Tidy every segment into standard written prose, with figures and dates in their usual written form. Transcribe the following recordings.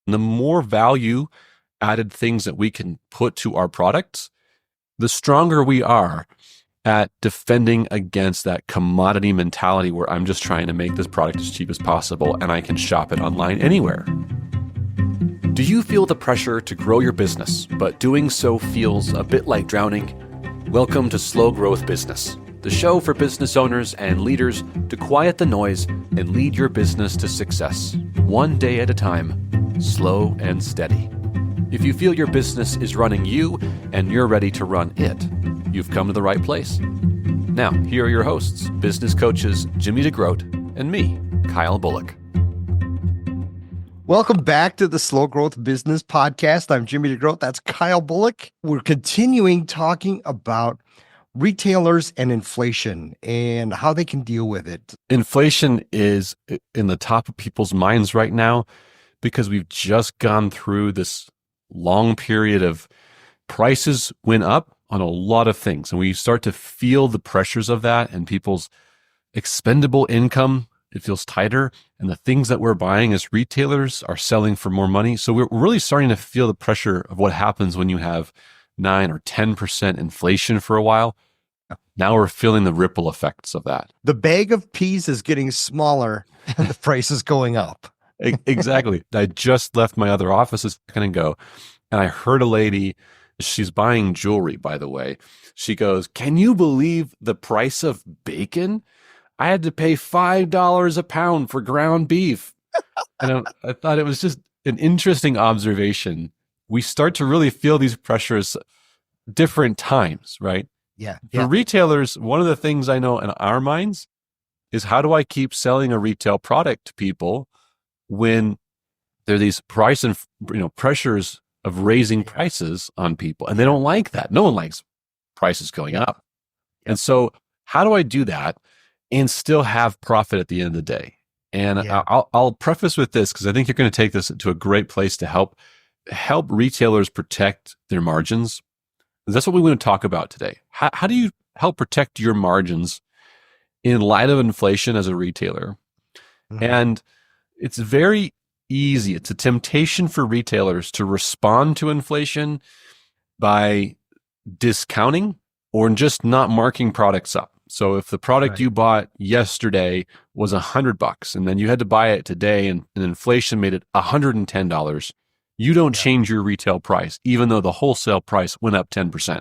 The more value added things that we can put to our products, the stronger we are at defending against that commodity mentality where I'm just trying to make this product as cheap as possible and I can shop it online anywhere. Do you feel the pressure to grow your business, but doing so feels a bit like drowning? Welcome to Slow Growth Business, the show for business owners and leaders to quiet the noise and lead your business to success, one day at a time, slow and steady. If you feel your business is running you and you're ready to run it, you've come to the right place. Now, here are your hosts, business coaches Jimmy DeGroat and me, Kyle Bullock. Welcome back to the Slow Growth Business Podcast. I'm Jimmy DeGroat. That's Kyle Bullock. We're continuing talking about retailers and inflation and how they can deal with it. Inflation is in the top of people's minds right now because we've just gone through this long period of prices went up on a lot of things. And we start to feel the pressures of that and people's expendable income. It feels tighter. And the things that we're buying as retailers are selling for more money. So we're really starting to feel the pressure of what happens when you have 9 or 10% inflation for a while. Now we're feeling the ripple effects of that. The bag of peas is getting smaller and the price is going up. Exactly. I just left my other office a second ago and I heard a lady, she's buying jewelry, by the way. She goes, "Can you believe the price of bacon? I had to pay $5 a pound for ground beef." And I thought it was just an interesting observation. We start to really feel these pressures different times, right? Yeah. For retailers, one of the things I know in our minds is how do I keep selling a retail product to people when there are these price and pressures of raising prices on people, and they don't like that. No one likes prices going up. And so how do I do that and still have profit at the end of the day? And I'll preface with this because I think you're going to take this to a great place to help retailers protect their margins. That's what we want to talk about today. How do you help protect your margins in light of inflation as a retailer? Mm-hmm. And it's very easy. It's a temptation for retailers to respond to inflation by discounting or just not marking products up. So if the product you bought yesterday was $100 and then you had to buy it today and inflation made it $110, you don't change your retail price, even though the wholesale price went up 10%.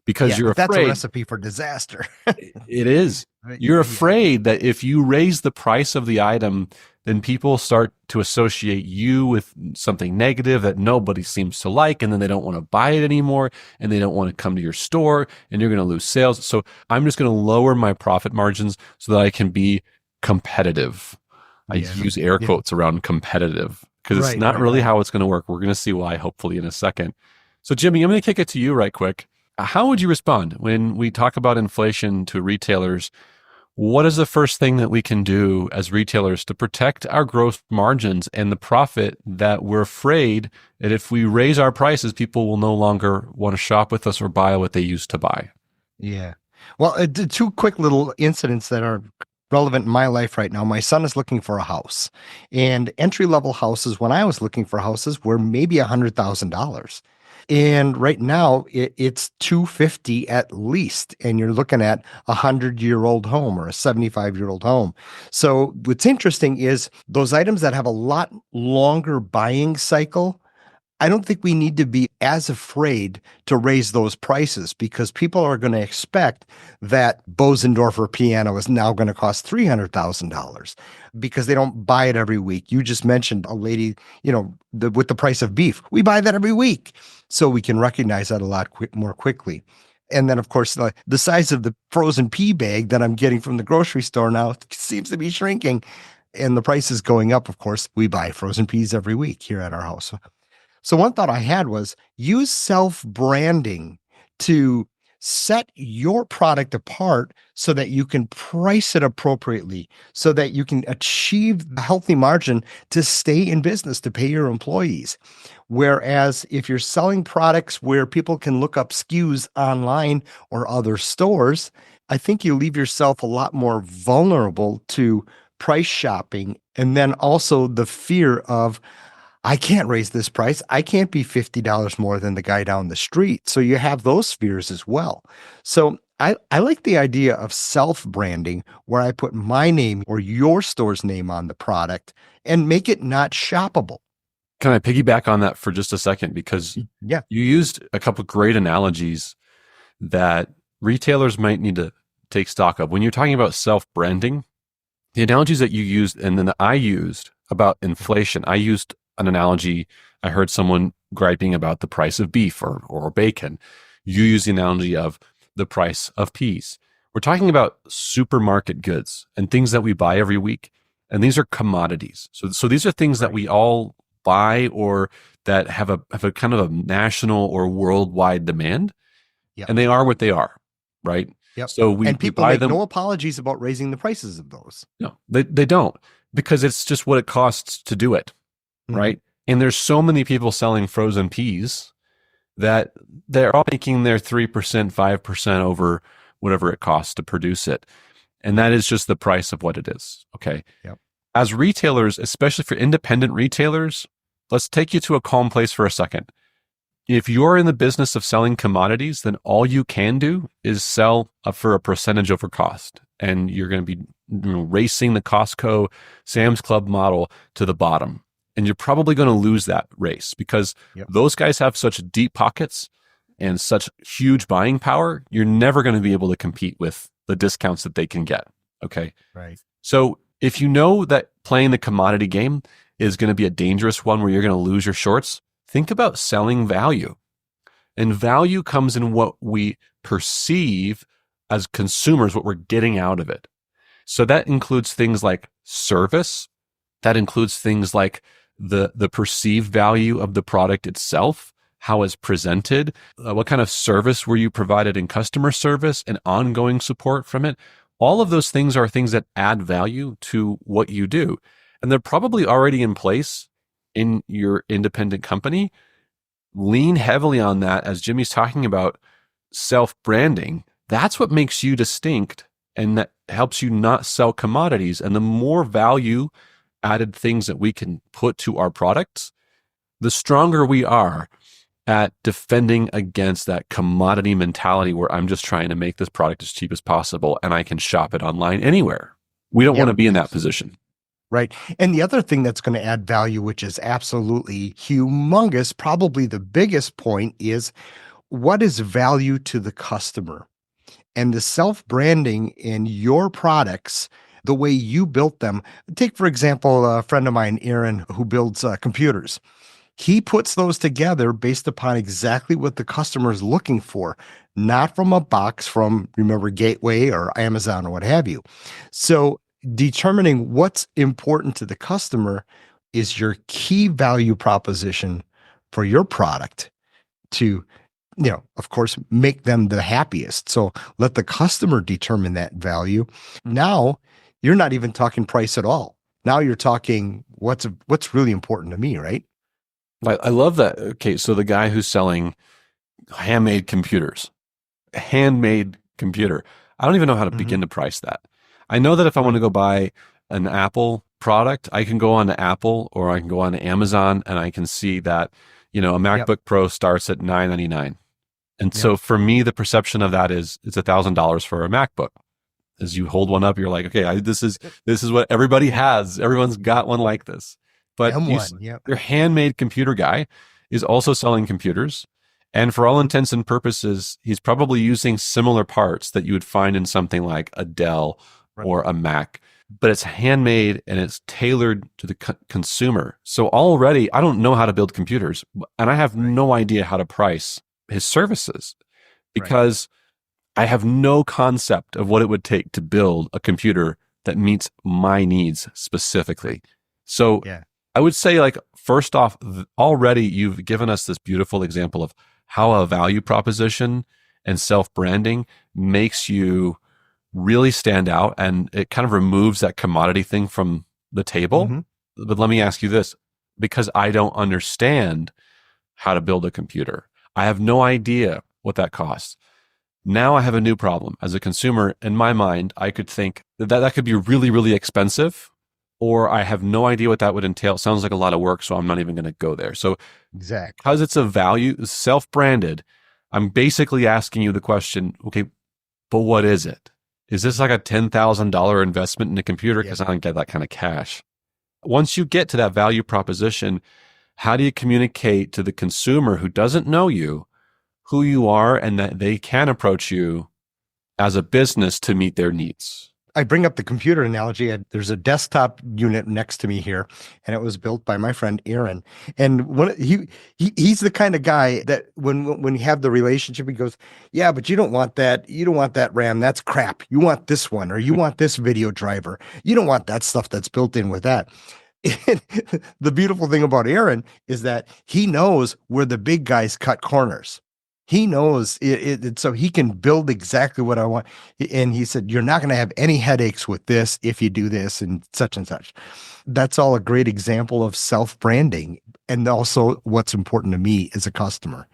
Because you're afraid. That's a recipe for disaster. It is. You're afraid that if you raise the price of the item, then people start to associate you with something negative that nobody seems to like, and then they don't want to buy it anymore, and they don't want to come to your store, and you're going to lose sales. So I'm just going to lower my profit margins so that I can be competitive. I use air quotes around competitive because it's not really how it's going to work. We're going to see why, hopefully, in a second. So Jimmy, I'm going to kick it to you right quick. How would you respond when we talk about inflation to retailers? What is the first thing that we can do as retailers to protect our gross margins and the profit that we're afraid that if we raise our prices, people will no longer want to shop with us or buy what they used to buy? Yeah. Well, two quick little incidents that are relevant in my life right now. My son is looking for a house, and entry-level houses, when I was looking for houses, were maybe $100,000. And right now it's $250 at least. And you're looking at a 100-year-old home or a 75-year-old home. So what's interesting is those items that have a lot longer buying cycle, I don't think we need to be as afraid to raise those prices because people are going to expect that Bosendorfer piano is now going to cost $300,000 because they don't buy it every week. You just mentioned a lady, with the price of beef. We buy that every week. So we can recognize that a lot more quickly. And then, of course, the size of the frozen pea bag that I'm getting from the grocery store now seems to be shrinking. And the price is going up, of course. We buy frozen peas every week here at our house. So one thought I had was use self-branding to set your product apart so that you can price it appropriately, so that you can achieve a healthy margin to stay in business, to pay your employees. Whereas if you're selling products where people can look up SKUs online or other stores, I think you leave yourself a lot more vulnerable to price shopping. And then also the fear of, I can't raise this price. I can't be $50 more than the guy down the street. So you have those fears as well. So I like the idea of self-branding where I put my name or your store's name on the product and make it not shoppable. Can I piggyback on that for just a second? Because Yeah. you used a couple of great analogies that retailers might need to take stock of. When you're talking about self-branding, the analogies that you used and then that I used about inflation, I used an analogy. I heard someone griping about the price of beef or bacon. You use the analogy of the price of peas. We're talking about supermarket goods and things that we buy every week. And these are commodities. So these are things that Right. we all buy or that have a kind of a national or worldwide demand. Yep. And they are what they are, right? Yep. So we And people buy make them. no apologies about raising the prices of those. No, they don't, because it's just what it costs to do it, Mhm. right? And there's so many people selling frozen peas that they're all making their 3%, 5% over whatever it costs to produce it. And that is just the price of what it is. Okay. Yep. As retailers, especially for independent retailers, let's take you to a calm place for a second. If you're in the business of selling commodities, then all you can do is sell for a percentage over cost. And you're going to be racing the Costco Sam's Club model to the bottom. And you're probably going to lose that race because Yep. those guys have such deep pockets and such huge buying power. You're never going to be able to compete with the discounts that they can get. Okay. Right. So if you know that playing the commodity game is going to be a dangerous one where you're going to lose your shorts, think about selling value. And value comes in what we perceive as consumers, what we're getting out of it. So that includes things like service. That includes things like the perceived value of the product itself, how it's presented, what kind of service were you provided in customer service and ongoing support from it. All of those things are things that add value to what you do. And they're probably already in place in your independent company. Lean heavily on that, as Jimmy's talking about self-branding. That's what makes you distinct and that helps you not sell commodities. And the more value added things that we can put to our products, the stronger we are at defending against that commodity mentality where I'm just trying to make this product as cheap as possible and I can shop it online anywhere. We don't want to Yep. be in that position. Right. And the other thing that's going to add value, which is absolutely humongous, probably the biggest point, is what is value to the customer? And the self-branding in your products, the way you built them. Take, for example, a friend of mine, Aaron, who builds computers. He puts those together based upon exactly what the customer is looking for, not from a box from, remember, Gateway or Amazon or what have you. So determining what's important to the customer is your key value proposition for your product to, of course, make them the happiest. So let the customer determine that value. Now you're not even talking price at all. Now you're talking what's really important to me, right? I love that. Okay, so the guy who's selling handmade computers, a handmade computer, I don't even know how to Mhm. begin to price that. I know that if I want to Right. go buy an Apple product, I can go on to Apple or I can go on to Amazon and I can see that, a Yep. MacBook Pro starts at $999. And Yep. so for me, the perception of that is it's $1,000 for a MacBook. As you hold one up, you're like, okay, this is what everybody has. Everyone's got one like this. But M1. Yep. your handmade computer guy is also selling computers. And for all intents and purposes, he's probably using similar parts that you would find in something like a Dell Right. or a Mac, but it's handmade and it's tailored to the consumer. So already, I don't know how to build computers, and I have Right. no idea how to price his services Right. because I have no concept of what it would take to build a computer that meets my needs specifically. So Yeah. I would say, like, first off, already you've given us this beautiful example of how a value proposition and self-branding makes you really stand out and it kind of removes that commodity thing from the table. Hmm. But let me ask you this, because I don't understand how to build a computer. I have no idea what that costs. Now I have a new problem. As a consumer, in my mind, I could think that could be really, really expensive. or I have no idea what that would entail. It sounds like a lot of work, so I'm not even going to go there. So Exactly. because it's a value, self-branded, I'm basically asking you the question, okay, but what is it? Is this like a $10,000 investment in a computer? Yep. Because I don't get that kind of cash. Once you get to that value proposition, how do you communicate to the consumer who doesn't know you, who you are, and that they can approach you as a business to meet their needs? I bring up the computer analogy. There's a desktop unit next to me here, and it was built by my friend Aaron. And he's the kind of guy that when you have the relationship, he goes, "Yeah, but you don't want that. You don't want that RAM. That's crap. You want this one, or you want this video driver. You don't want that stuff that's built in with that." And the beautiful thing about Aaron is that he knows where the big guys cut corners. He knows so he can build exactly what I want. And he said, "You're not going to have any headaches with this if you do this and such and such." That's all a great example of self-branding and also what's important to me as a customer.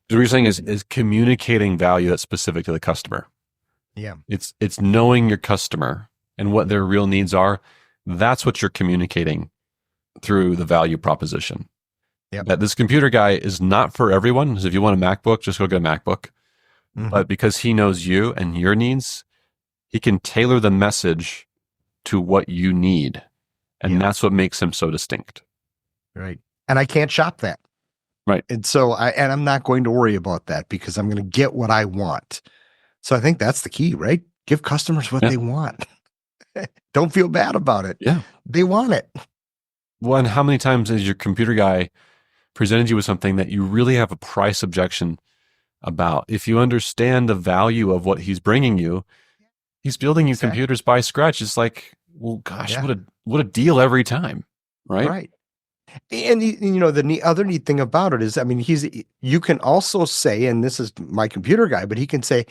So what you're saying is communicating value that's specific to the customer. Yeah. It's knowing your customer and what their real needs are. That's what you're communicating through the value proposition. Yep. That this computer guy is not for everyone. So if you want a MacBook, just go get a MacBook. Mhm. But because he knows you and your needs, he can tailor the message to what you need. And Yeah. that's what makes him so distinct. Right. And I can't shop that. Right. And so I'm not going to worry about that because I'm going to get what I want. So I think that's the key, right? Give customers what Yeah. they want. Don't feel bad about it. Yeah. They want it. Well, and how many times has your computer guy presented you with something that you really have a price objection about? If you understand the value of what he's bringing you, he's building you Exactly. computers by scratch. It's like, well, gosh, Yeah. what a deal every time, right? Right. And the other neat thing about it is, I mean, you can also say, and this is my computer guy, but he can say,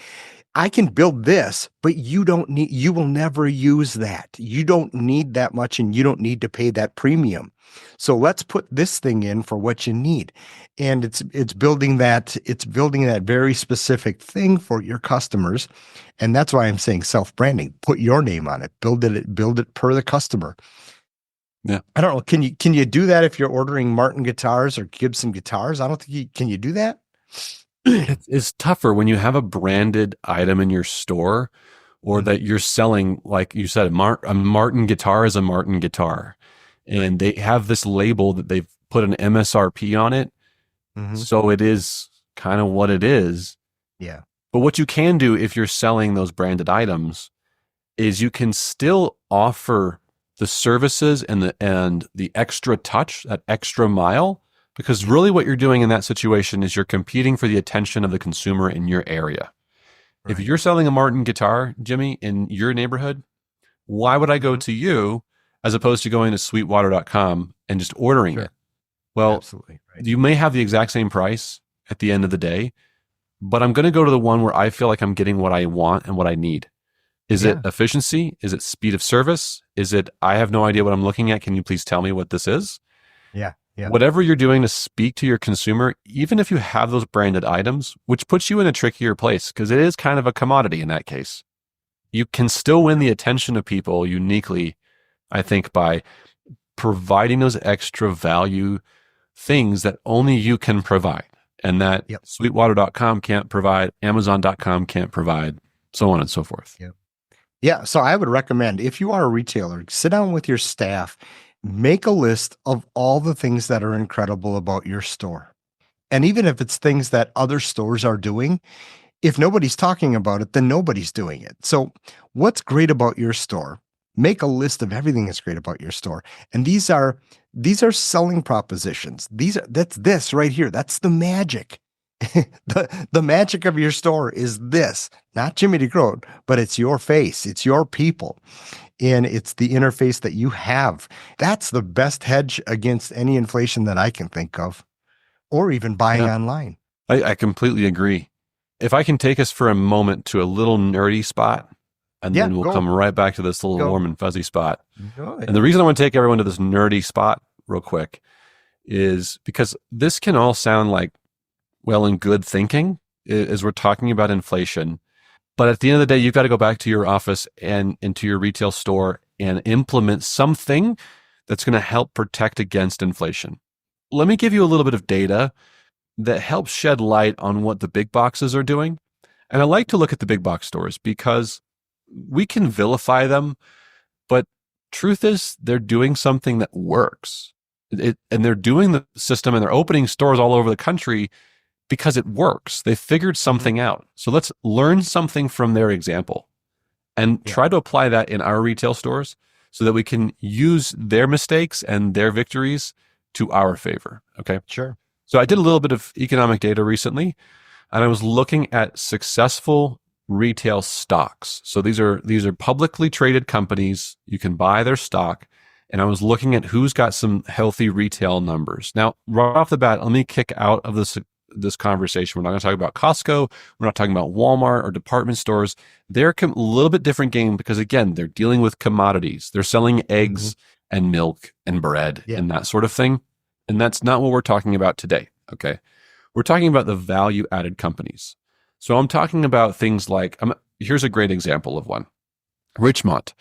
"I can build this, but you will never use that. You don't need that much and you don't need to pay that premium. So let's put this thing in for what you need." And it's building that very specific thing for your customers. And that's why I'm saying self-branding. Put your name on it. Build it per the customer. Yeah. I don't know. Can you do that if you're ordering Martin guitars or Gibson guitars? I don't think can you do that? It's tougher when you have a branded item in your store or that you're selling, like you said, a Martin guitar is a Martin guitar. And they have this label that they've put an MSRP on it. Mhm. So it is kind of what it is. Yeah. But what you can do if you're selling those branded items is you can still offer the services and the extra touch, that extra mile, because really what you're doing in that situation is you're competing for the attention of the consumer in your area. If Right. you're selling a Martin guitar, Jimmy, in your neighborhood, why would I go to you as opposed to going to sweetwater.com and just ordering Sure. it? Well, Absolutely. Right. you may have the exact same price at the end of the day, but I'm going to go to the one where I feel like I'm getting what I want and what I need. Is it Yeah. efficiency? Is it speed of service? Is it, I have no idea what I'm looking at. Can you please tell me what this is? Yeah. Yeah. Whatever you're doing to speak to your consumer, even if you have those branded items, which puts you in a trickier place because it is kind of a commodity in that case, you can still win the attention of people uniquely, I think, by providing those extra value things that only you can provide and that Yep. sweetwater.com can't provide, amazon.com can't provide, so on and so forth. Yep. Yeah. So I would recommend if you are a retailer, sit down with your staff, make a list of all the things that are incredible about your store. And even if it's things that other stores are doing, if nobody's talking about it, then nobody's doing it. So what's great about your store? Make a list of everything that's great about your store. And these are selling propositions. That's this right here. That's the magic. The magic of your store is this, not Jimmy DeGroat, but it's your face, it's your people, and it's the interface that you have. That's the best hedge against any inflation that I can think of, or even buying online. I completely agree. If I can take us for a moment to a little nerdy spot, and then we'll come right back to this little warm and fuzzy spot. And the reason I want to take everyone to this nerdy spot real quick is because this can all sound like well and good thinking as we're talking about inflation. But at the end of the day, you've got to go back to your office and into your retail store and implement something that's going to help protect against inflation. Let me give you a little bit of data that helps shed light on what the big boxes are doing. And I like to look at the big box stores because we can vilify them, but truth is they're doing something that works. And they're doing the system and they're opening stores all over the country because it works. They figured something out. So let's learn something from their example and try to apply that in our retail stores so that we can use their mistakes and their victories to our favor. Okay. Sure. So I did a little bit of economic data recently, and I was looking at successful retail stocks. So these are publicly traded companies. You can buy their stock. And I was looking at who's got some healthy retail numbers. Now, right off the bat, let me kick out of this conversation. We're not going to talk about Costco. We're not talking about Walmart or department stores. They're a little bit different game because, again, they're dealing with commodities. They're selling eggs and milk and bread and that sort of thing. And that's not what we're talking about today. Okay. We're talking about the value added companies. So I'm talking about things like, here's a great example of one. Richmond.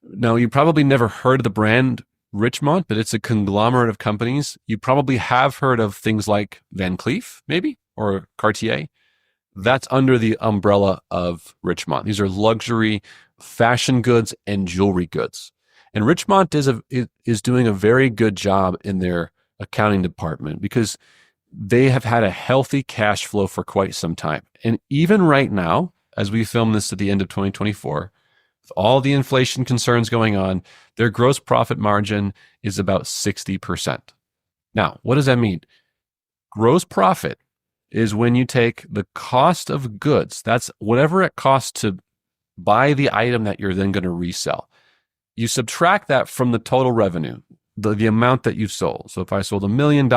Now, you probably never heard of the brand Richmond, but it's a conglomerate of companies. You probably have heard of things like Van Cleef, maybe, or Cartier. That's under the umbrella of Richmond. These are luxury fashion goods and jewelry goods. And Richmond is doing a very good job in their accounting department because they have had a healthy cash flow for quite some time. And even right now, as we film this at the end of 2024, with all the inflation concerns going on, their gross profit margin is about 60%. Now, what does that mean? Gross profit is when you take the cost of goods, that's whatever it costs to buy the item that you're then going to resell. You subtract that from the total revenue, the amount that you sold. So if I sold $1 million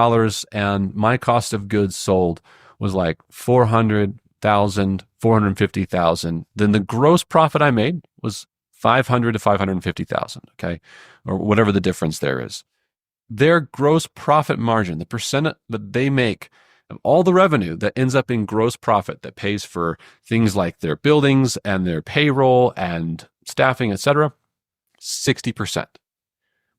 and my cost of goods sold was like 400,000, 450,000, then the gross profit I made was 500 to 550,000, okay? Or whatever the difference there is. Their gross profit margin, the percent that they make of all the revenue that ends up in gross profit that pays for things like their buildings and their payroll and staffing, etc., 60%.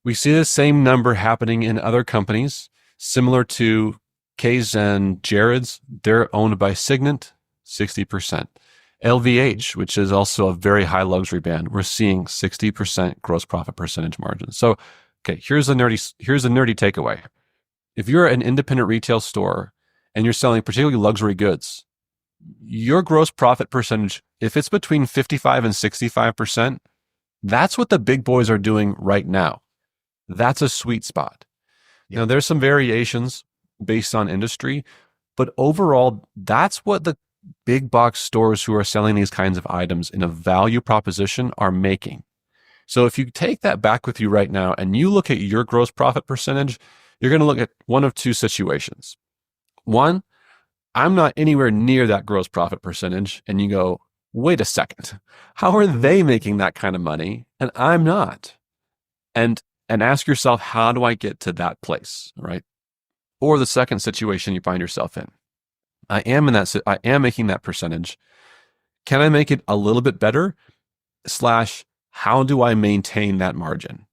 We see the same number happening in other companies, similar to Kay's and Jared's. They're owned by Signet, 60%. LVH, which is also a very high luxury brand, we're seeing 60% gross profit percentage margin. So, okay, here's the nerdy takeaway. If you're an independent retail store and you're selling particularly luxury goods, your gross profit percentage, if it's between 55 and 65%, that's what the big boys are doing right now. That's a sweet spot. Now, there's some variations based on industry, but overall, that's what the big box stores who are selling these kinds of items in a value proposition are making. So if you take that back with you right now and you look at your gross profit percentage, you're going to look at one of two situations. One, I'm not anywhere near that gross profit percentage. And you go, wait a second, how are they making that kind of money and I'm not? And ask yourself, how do I get to that place, right? Or the second situation you find yourself in. I am making that percentage. Can I make it a little bit better? / how do I maintain that margin?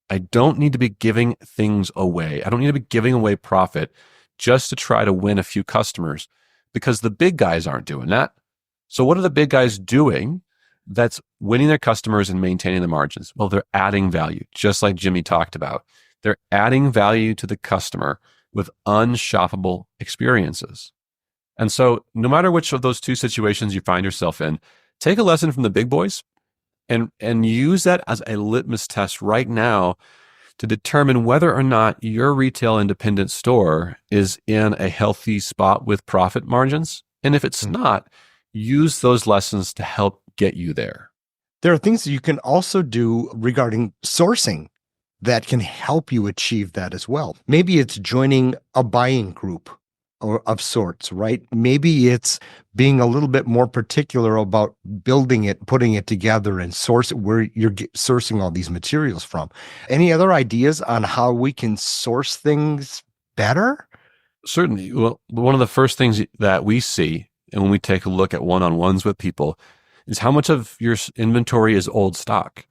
I don't need to be giving things away. I don't need to be giving away profit just to try to win a few customers because the big guys aren't doing that. So what are the big guys doing that's winning their customers and maintaining the margins? Well, they're adding value, just like Jimmy talked about. They're adding value to the customer with unshoppable experiences. And so no matter which of those two situations you find yourself in, take a lesson from the big boys and use that as a litmus test right now to determine whether or not your retail independent store is in a healthy spot with profit margins. And if it's not, use those lessons to help get you there. There are things that you can also do regarding sourcing that can help you achieve that as well. Maybe it's joining a buying group or of sorts, right? Maybe it's being a little bit more particular about building it, putting it together, and source where you're sourcing all these materials from. Any other ideas on how we can source things better? Certainly. Well, one of the first things that we see, and when we take a look at one-on-ones with people, is how much of your inventory is old stock.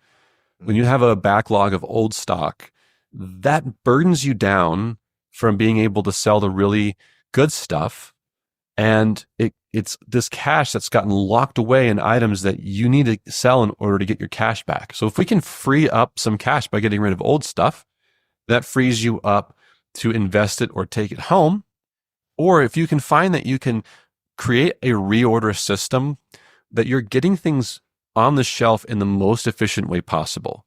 when you have a backlog of old stock, that burdens you down from being able to sell the really good stuff. And it's this cash that's gotten locked away in items that you need to sell in order to get your cash back. So if we can free up some cash by getting rid of old stuff, that frees you up to invest it or take it home. Or if you can find that you can create a reorder system that you're getting things on the shelf in the most efficient way possible.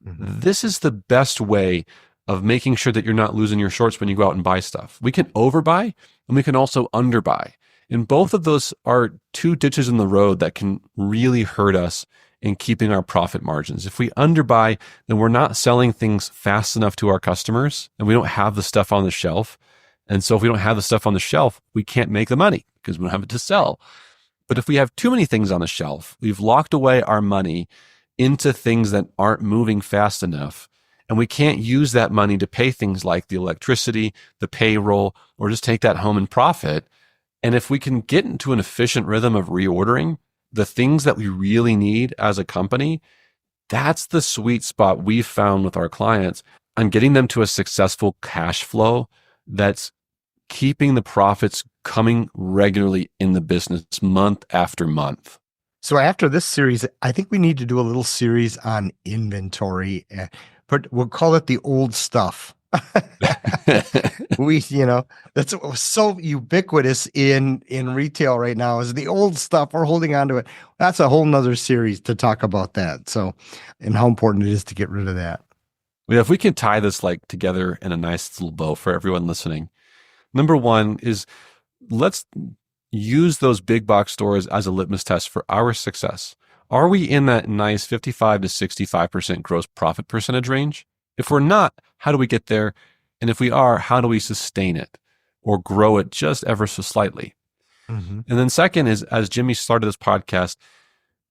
This is the best way of making sure that you're not losing your shorts when you go out and buy stuff. We can overbuy and we can also underbuy. And both of those are two ditches in the road that can really hurt us in keeping our profit margins. If we underbuy, then we're not selling things fast enough to our customers and we don't have the stuff on the shelf. And so if we don't have the stuff on the shelf, we can't make the money because we don't have it to sell. But if we have too many things on the shelf, we've locked away our money into things that aren't moving fast enough. And we can't use that money to pay things like the electricity, the payroll, or just take that home and profit. And if we can get into an efficient rhythm of reordering the things that we really need as a company, that's the sweet spot we've found with our clients on getting them to a successful cash flow that's keeping the profits coming regularly in the business month after month. So after this series, I think we need to do a little series on inventory, but we'll call it the old stuff. That's so ubiquitous in retail right now is the old stuff. We're holding on to it. That's a whole nother series to talk about that. So, and how important it is to get rid of that. Yeah, if we can tie this together in a nice little bow for everyone listening. Number one is let's use those big box stores as a litmus test for our success. Are we in that nice 55 to 65% gross profit percentage range? If we're not, how do we get there? And if we are, how do we sustain it or grow it just ever so slightly? And then second is, as Jimmy started this podcast,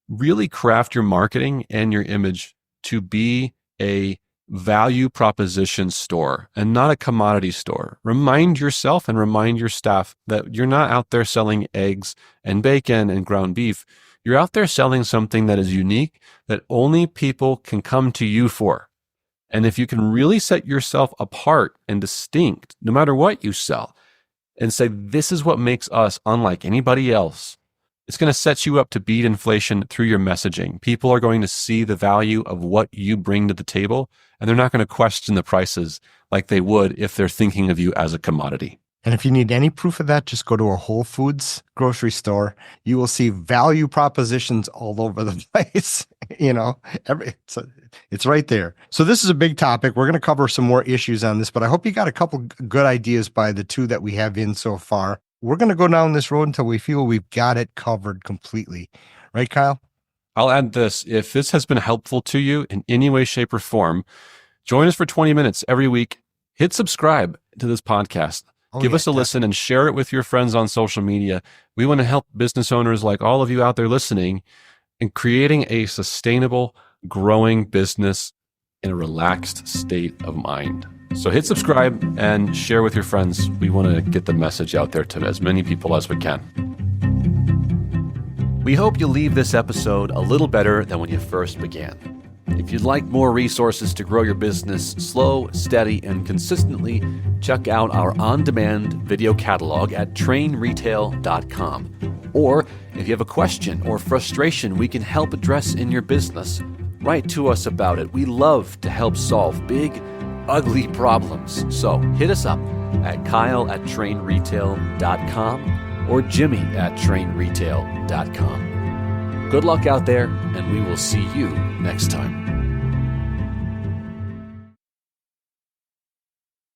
really craft your marketing and your image to be a value proposition store and not a commodity store. Remind yourself and remind your staff that you're not out there selling eggs and bacon and ground beef. You're out there selling something that is unique that only people can come to you for. And if you can really set yourself apart and distinct, no matter what you sell, and say, this is what makes us unlike anybody else, it's going to set you up to beat inflation through your messaging. People are going to see the value of what you bring to the table, and they're not going to question the prices like they would if they're thinking of you as a commodity. And if you need any proof of that, just go to a Whole Foods grocery store. You will see value propositions all over the place. It's right there. So this is a big topic. We're going to cover some more issues on this, but I hope you got a couple good ideas by the two that we have in so far. We're going to go down this road until we feel we've got it covered completely. Right, Kyle? I'll add this. If this has been helpful to you in any way, shape, or form, join us for 20 minutes every week. Hit subscribe to this podcast. Give us a listen and share it with your friends on social media. We want to help business owners like all of you out there listening in creating a sustainable, growing business in a relaxed state of mind. So hit subscribe and share with your friends. We want to get the message out there to as many people as we can. We hope you leave this episode a little better than when you first began. If you'd like more resources to grow your business slow, steady, and consistently, check out our on-demand video catalog at trainretail.com. Or if you have a question or frustration we can help address in your business, write to us about it. We love to help solve big, ugly problems. So hit us up at kyle@trainretail.com or jimmy@trainretail.com. Good luck out there, and we will see you next time.